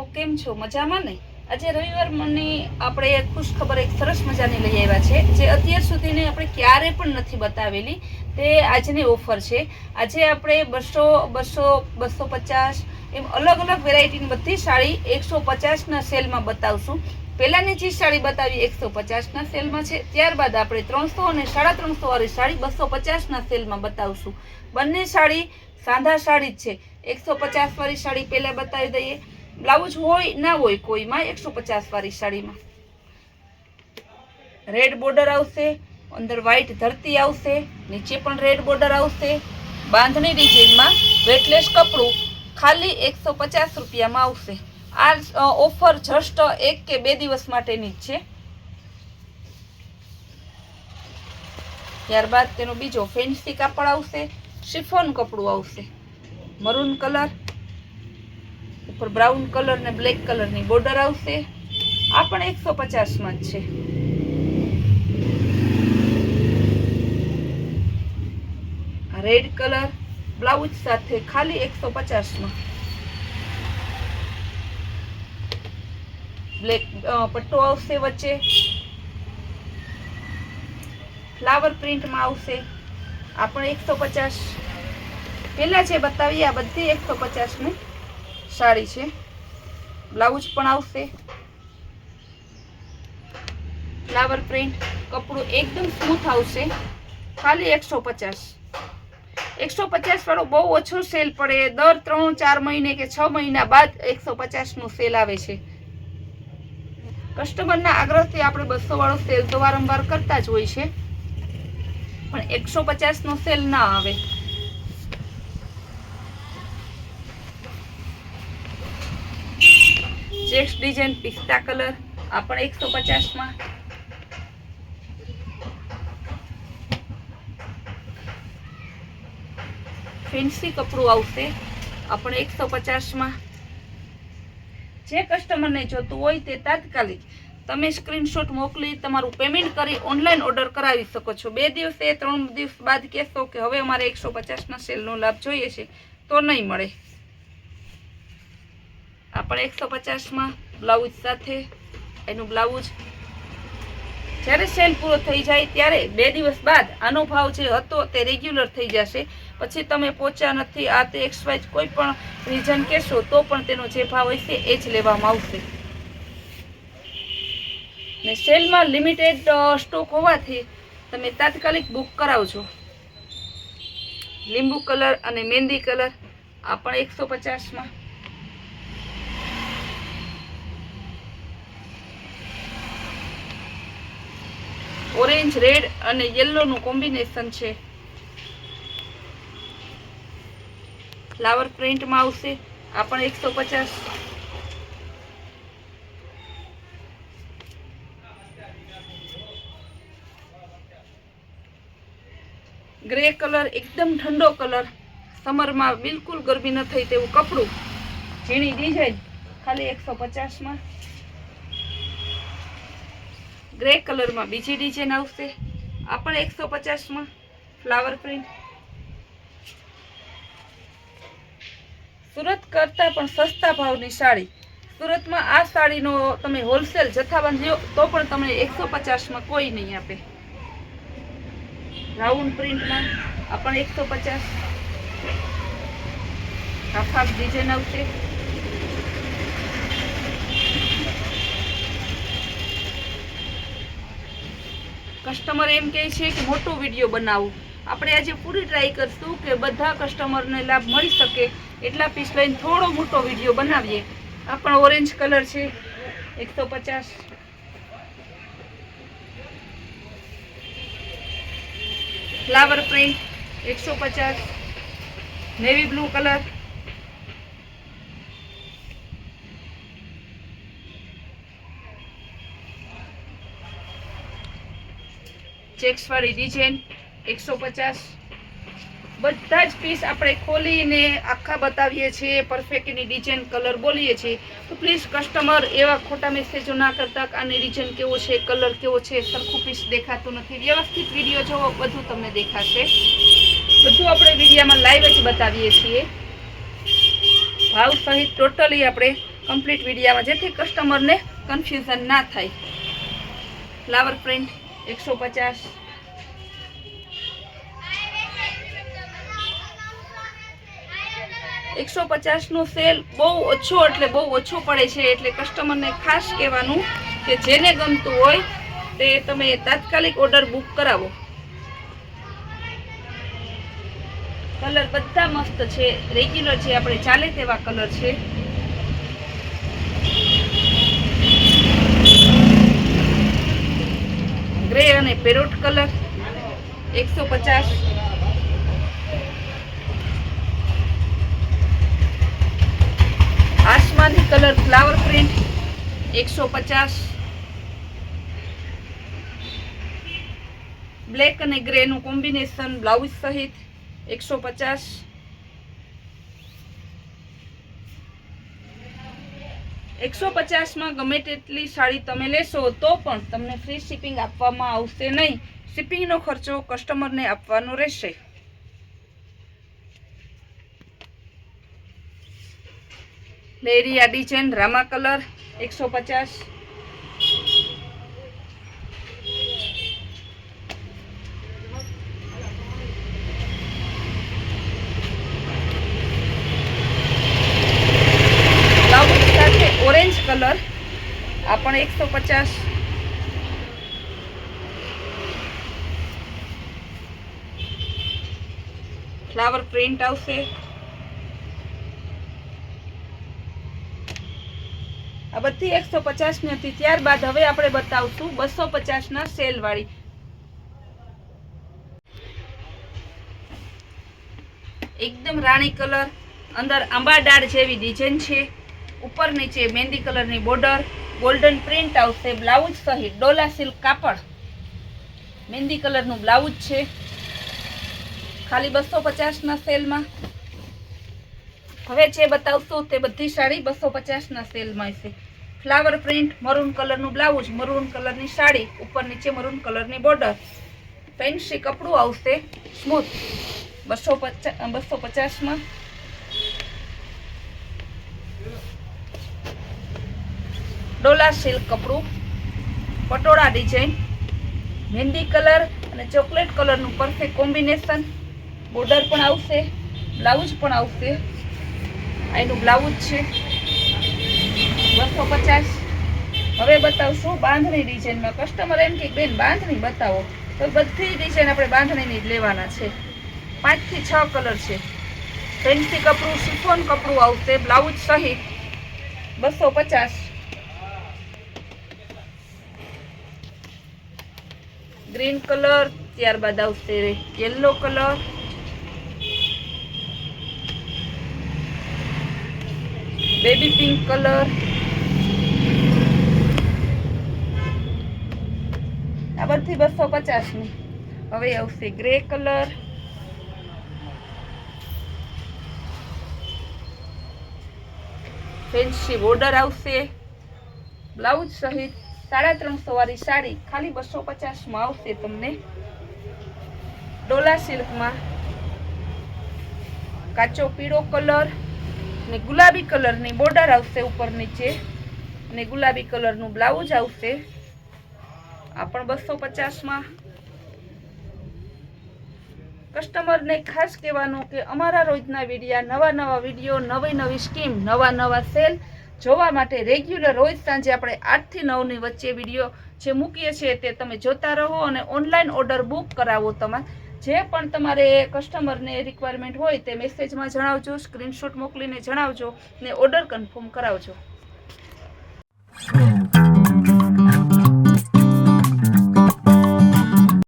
કેમ છો? મજામાં ને? આજે રવિવાર મને આપણે એક ખુશ ખબર એક સરસ મજાની લઈ આવ્યા છે, જે અત્યાર સુધીની આપણે ક્યારે પણ નથી બતાવેલી. તે આજની ઓફર છે. આજે આપણે 200, 200, 250 એમ અલગ અલગ વેરાયટીની બધી સાડી 150ના સેલમાં બતાવશું. પહેલાની જે સાડી બતાવી 150ના સેલમાં છે, ત્યારબાદ આપણે 300 અને 350 વાળી સાડી 250ના સેલમાં બતાવશું. બંને સાડી સાંધા સાડી જ છે. 150 વાળી સાડી પહેલા બતાવી દઈએ. બ્લાઉઝ હોય ના હોય કોઈમાં 150 વાળી સાડીમાં રેડ બોર્ડર આવશે, અંદર વ્હાઈટ ધરતી આવશે, નીચે પણ રેડ બોર્ડર આવશે. બાંધણી ડિઝાઇનમાં વેટલેસ કપડું ખાલી 150 રૂપિયામાં આવશે. આ ઓફર જસ્ટ 1 કે 2 દિવસ માટેની જ છે. ત્યારબાદ તેનો બીજો ફેન્સી કાપડ આવશે, શિફોન કપડું આવશે, મરૂન કલર ઉપર બ્રાઉન કલર ને બ્લેક કલરની બોર્ડર આવશે. આ પણ 150માં જ છે. રેડ કલર બ્લાઉઝ સાથે ખાલી 150માં. બ્લેક પટ્ટો આવશે, વચ્ચે ફ્લાવર પ્રિન્ટમાં આવશે. આ પણ 150. પહેલા જે બતાવી આ બધી 150ની સાડી છે. બ્લાઉઝ પણ આવશે ફ્લાવર પ્રિન્ટ. કપડું એકદમ સ્મૂથ આવશે, ખાલી 150. 150 વાળો બહુ ઓછો સેલ પડે. દર 3-4 મહિને કે 6 મહિના બાદ 150નો સેલ આવે છે. કસ્ટમરના આગ્રહથી આપણે 200 વાળો સેલ તો વારંવાર કરતા જ હોય છે, પણ 150નો સેલ ના આવે. ચેક્સ ડિઝાઇન પિસ્તા કલર, આ પણ 150માં. ફેન્સી કપડું આવશે, આ પણ 150માં. જે કસ્ટમરને જોતું હોય તે તાત્કાલિક તમે સ્ક્રીનશોટ મોકલી તમારું પેમેન્ટ કરી ઓનલાઈન ઓર્ડર કરાવી શકો છો. 2 દિવસે 3 દિવસ બાદ કહેશો કે હવે અમારે 150ના સેલનો લાભ જોઈએ છે, તો નહીં મળે. આ પણ 150માં બ્લાઉઝ સાથે. એનું બ્લાઉઝ જ્યારે સેલ પૂરો થઈ જાય ત્યારે 2 દિવસ બાદ આનો ભાવ જે હતો તે રેગ્યુલર થઈ જશે. પછી તમે પહોંચ્યા નથી, આ તે એક્સવાઇઝ કોઈ પણ રીઝન કહેશો તો પણ તેનો જે ભાવ હશે એ જ લેવામાં આવશે. ને સેલમાં લિમિટેડ સ્ટોક હોવાથી તમે તાત્કાલિક બુક કરાવજો. લીંબુ કલર અને મહેંદી કલર, આ પણ 150માં. ઓરેન્જ, રેડ અને યલોનું કોમ્બિનેશન છે. ફ્લાવર પ્રિન્ટમાં આવશે, આ પણ 150. ગ્રે કલર એકદમ ઠંડો કલર, સમરમાં બિલકુલ ગરમી ન થઈ તેવું કપડું, ઝીણી ડિઝાઇન ખાલી 150માં. ગ્રે કલરમાં બીજી ડિઝાઇન આવશે, આ પણ 150માં. Flower print. સુરત કરતાં પણ સસ્તા ભાવની સાડી. સુરતમાં આ સાડીનો તમે હોલસેલ જથ્થાબંધ લ્યો તો પણ તમને 150માં કોઈ નહીં આપે. રાઉન્ડ પ્રિન્ટમાં, આ પણ 150. હાફ ડિઝાઇન આવશે. કસ્ટમર એમ કહે છે કે મોટો વિડીયો બનાવો. આપણે આજે પૂરી ટ્રાય કરશું કે બધા કસ્ટમરને લાભ મળી શકે એટલા પીસ લઈને થોડો મોટો વિડીયો બનાવીએ. આ પણ ઓરેન્જ કલર છે, 150. Flower print 150. Navy blue colour, checks વાળી ડિઝાઇન 150. બધા જ પીસ આપણે ખોલીને આખા બતાવીએ છીએ, પરફેક્ટની ડિઝાઇન કલર બોલીએ છીએ. તો પ્લીઝ કસ્ટમર એવા ખોટા મેસેજો ના કરતા કે આની ડિઝાઇન કેવો છે, કલર કેવો છે, સરખું પીસ દેખાતું નથી. વ્યવસ્થિત વિડીયો જોવો, બધું તમને દેખાશે. બધું આપણે વિડીયોમાં લાઈવ જ બતાવીએ છીએ. ભાવ સહિત ટોટલી આપણે કમ્પ્લીટ વિડીયામાં, જેથી કસ્ટમરને કન્ફ્યુઝન ના થાય. Flower print 150. નો સેલ બહુ ઓછો, એટલે બહુ ઓછો પડે છે. એટલે કસ્ટમરને ખાસ કહેવાનું કે જેને ગમતું હોય તે તમે તાત્કાલિક ઓર્ડર બુક કરાવો. કલર બધા મસ્ત છે, રેગ્યુલર છે, આપણે ચાલે તેવા કલર છે. ગ્રે અને પેરોટ કલર 150. આસમાની કલર ફ્લાવર પ્રિન્ટ 150. બ્લેક અને ગ્રે નું કોમ્બિનેશન બ્લાઉઝ સહિત 150. માં ગમે તેટલી સાડી તમે લેશો તો પણ તમને ફ્રી શિપિંગ આપવામાં આવશે નહીં. શિપિંગનો ખર્ચો કસ્ટમરને આપવાનો રહેશે. લેરિયા ડિઝાઇન રામા કલર 150. બ્લાઉઝ સાથે ઓરેન્જ કલર આ પણ 150. ફ્લાવર પ્રિન્ટ આવશે. આ બધી 150 ની હતી. ત્યારબાદ હવે આપણે બતાવશું 250 ના સેલ વાળી. એકદમ રાણી કલર, અંદર આંબા ડાળ જેવી ડિઝાઇન છે. ઉપર નીચે મહેંદી કલરની બોર્ડર, ગોલ્ડન પ્રિન્ટ આવશે. બ્લાઉઝ સહિત ડોલા સિલ્ક કાપડ, મહેંદી કલરનું બ્લાઉઝ છે. ખાલી 250 ના સેલમાં. હવે જે બતાવશું તે બધી સાડી 250 ના સેલમાં છે. ફ્લાવર પ્રિન્ટ, મરૂન કલરનું બ્લાઉઝ, મરૂન કલરની સાડી, ઉપર નીચે મરૂન કલરની બોર્ડર. ફેન્સી કપડું આવશે સ્મૂથ 250 માં. ડોલા સિલ્ક કપડું, પટોળા ડિઝાઇન, મહેંદી કલર અને ચોકલેટ કલરનું પરફેક્ટ કોમ્બિનેશન. બોર્ડર પણ આવશે, બ્લાઉઝ પણ આવશે. આ એનું બ્લાઉઝ છે 250. હવે બતાવશું બાંધણી ડિઝાઇનમાં. કસ્ટમર એમ કે બેન બાંધણી બતાવો, તો બધી ડિઝાઇન આપણે બાંધણીની જ લેવાના છે. 5 થી 6 કલર છે. ફેન્સી કપડું, શિફોન કપડું આવશે બ્લાઉઝ સહિત 250. ગ્રીન કલર, ત્યારબાદ આવશે yellow colour, baby pink colour, આ બધી 250 ની. હવે આવશે ગ્રે કલર, ફેન્સી બોર્ડર આવશે બ્લાઉઝ સહિત. 350 વાળી સાડી ખાલી 250 માં આવશે તમને. ડોલા સિલ્કમાં કાચો પીળો કલર ને ગુલાબી કલરની બોર્ડર આવશે ઉપર નીચે, ને ગુલાબી કલરનું બ્લાઉઝ આવશે. આ પણ 250 માં. કસ્ટમરને ખાસ કહેવાનું કે અમારા રોજના વિડીયા, નવા વિડીયો, નવી સ્કીમ, નવા સેલ જોવા માટે રેગ્યુલર રોજ સાંજે આપણે 8 થી 9 ની વચ્ચે વિડીયો જે મૂકીએ છીએ તે તમે જોતા રહો અને ઓનલાઈન ઓર્ડર બુક કરાવો. જે પણ તમારે કસ્ટમરને રિક્વાયરમેન્ટ હોય તે મેસેજમાં જણાવજો, સ્ક્રીનશોટ મોકલીને જણાવજો ને ઓર્ડર કન્ફર્મ કરાવજો.